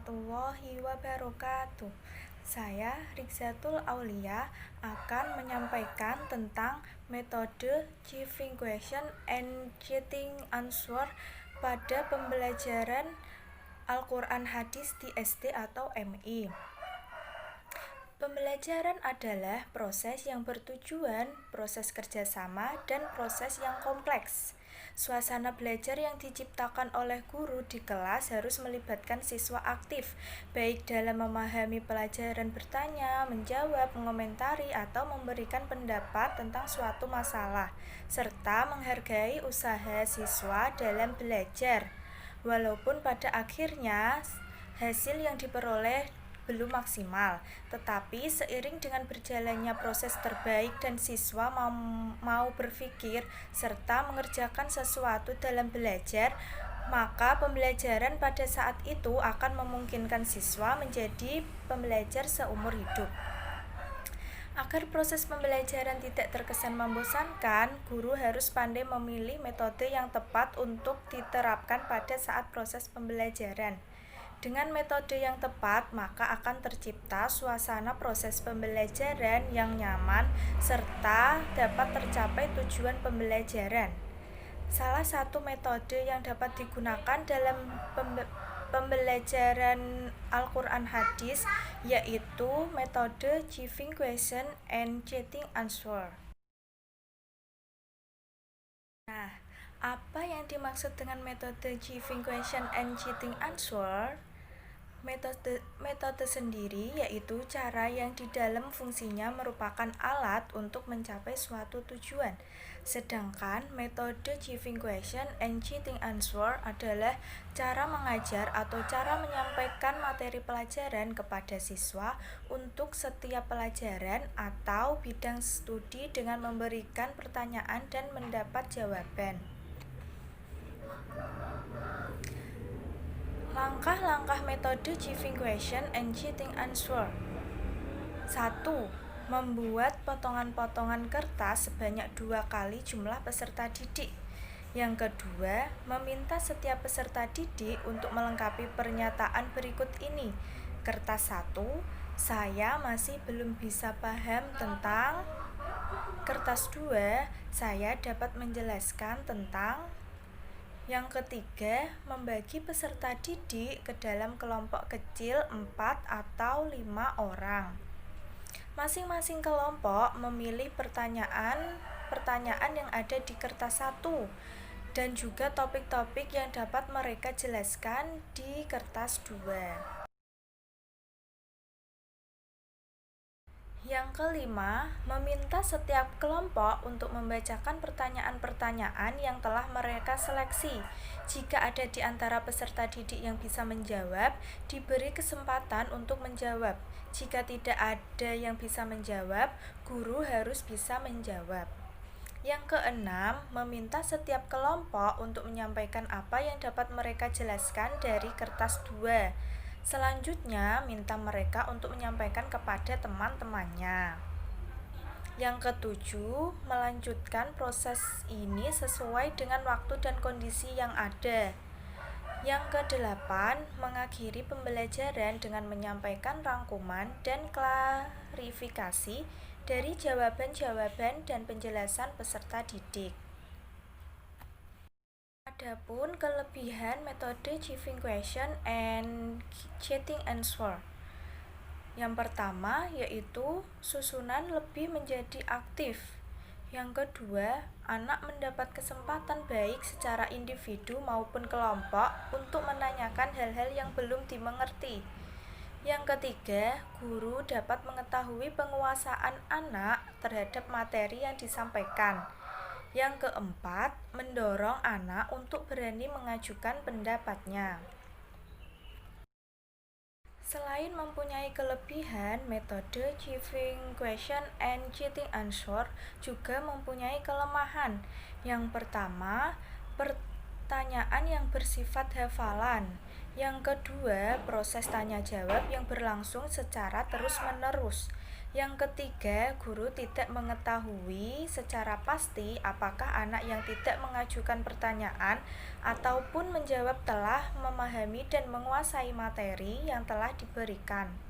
warahmatullahi wabarakatuh. Saya Rizzatul Aulia akan menyampaikan tentang metode Giving Question and Getting Answer pada pembelajaran Al-Quran Hadis di SD atau MI. Pembelajaran adalah proses yang bertujuan, proses kerjasama, dan proses yang kompleks. Suasana belajar yang diciptakan oleh guru di kelas harus melibatkan siswa aktif, baik dalam memahami pelajaran, bertanya, menjawab, mengomentari, atau memberikan pendapat tentang suatu masalah, serta menghargai usaha siswa dalam belajar. Walaupun pada akhirnya hasil yang diperoleh belum maksimal, tetapi seiring dengan berjalannya proses terbaik dan siswa mau berpikir serta mengerjakan sesuatu dalam belajar, maka pembelajaran pada saat itu akan memungkinkan siswa menjadi pembelajar seumur hidup. Agar proses pembelajaran tidak terkesan membosankan, guru harus pandai memilih metode yang tepat untuk diterapkan pada saat proses pembelajaran. Dengan metode yang tepat, maka akan tercipta suasana proses pembelajaran yang nyaman serta dapat tercapai tujuan pembelajaran. Salah satu metode yang dapat digunakan dalam pembelajaran Al-Quran Hadis yaitu metode Giving Question and Getting Answer. Nah, apa yang dimaksud dengan metode Giving Question and Getting Answer? Metode sendiri yaitu cara yang di dalam fungsinya merupakan alat untuk mencapai suatu tujuan. Sedangkan metode Giving Question and Getting Answer adalah cara mengajar atau cara menyampaikan materi pelajaran kepada siswa untuk setiap pelajaran atau bidang studi dengan memberikan pertanyaan dan mendapat jawaban. Langkah-langkah metode Giving Question and Getting Answer. 1. Membuat potongan-potongan kertas sebanyak 2 kali jumlah peserta didik. Yang kedua, meminta setiap peserta didik untuk melengkapi pernyataan berikut ini. Kertas 1, saya masih belum bisa paham tentang. Kertas 2, saya dapat menjelaskan tentang. Yang ketiga, membagi peserta didik ke dalam kelompok kecil 4 atau 5 orang. Masing-masing kelompok memilih pertanyaan yang ada di kertas 1 dan juga topik-topik yang dapat mereka jelaskan di kertas 2. Yang kelima, meminta setiap kelompok untuk membacakan pertanyaan-pertanyaan yang telah mereka seleksi. Jika ada di antara peserta didik yang bisa menjawab, diberi kesempatan untuk menjawab. Jika tidak ada yang bisa menjawab, guru harus bisa menjawab. Yang keenam, meminta setiap kelompok untuk menyampaikan apa yang dapat mereka jelaskan dari kertas 2. Selanjutnya, minta mereka untuk menyampaikan kepada teman-temannya. Yang ketujuh, melanjutkan proses ini sesuai dengan waktu dan kondisi yang ada. Yang kedelapan, mengakhiri pembelajaran dengan menyampaikan rangkuman dan klarifikasi dari jawaban-jawaban dan penjelasan peserta didik. Adapun kelebihan metode Giving Question and Getting Answer. Yang pertama yaitu susunan lebih menjadi aktif. Yang kedua, anak mendapat kesempatan baik secara individu maupun kelompok untuk menanyakan hal-hal yang belum dimengerti. Yang ketiga, guru dapat mengetahui penguasaan anak terhadap materi yang disampaikan. Yang keempat, mendorong anak untuk berani mengajukan pendapatnya. Selain mempunyai kelebihan, metode Giving Question and Getting Answer juga mempunyai kelemahan. Yang pertama, pertanyaan yang bersifat hafalan. Yang kedua, proses tanya jawab yang berlangsung secara terus-menerus. Yang ketiga, guru tidak mengetahui secara pasti apakah anak yang tidak mengajukan pertanyaan ataupun menjawab telah memahami dan menguasai materi yang telah diberikan.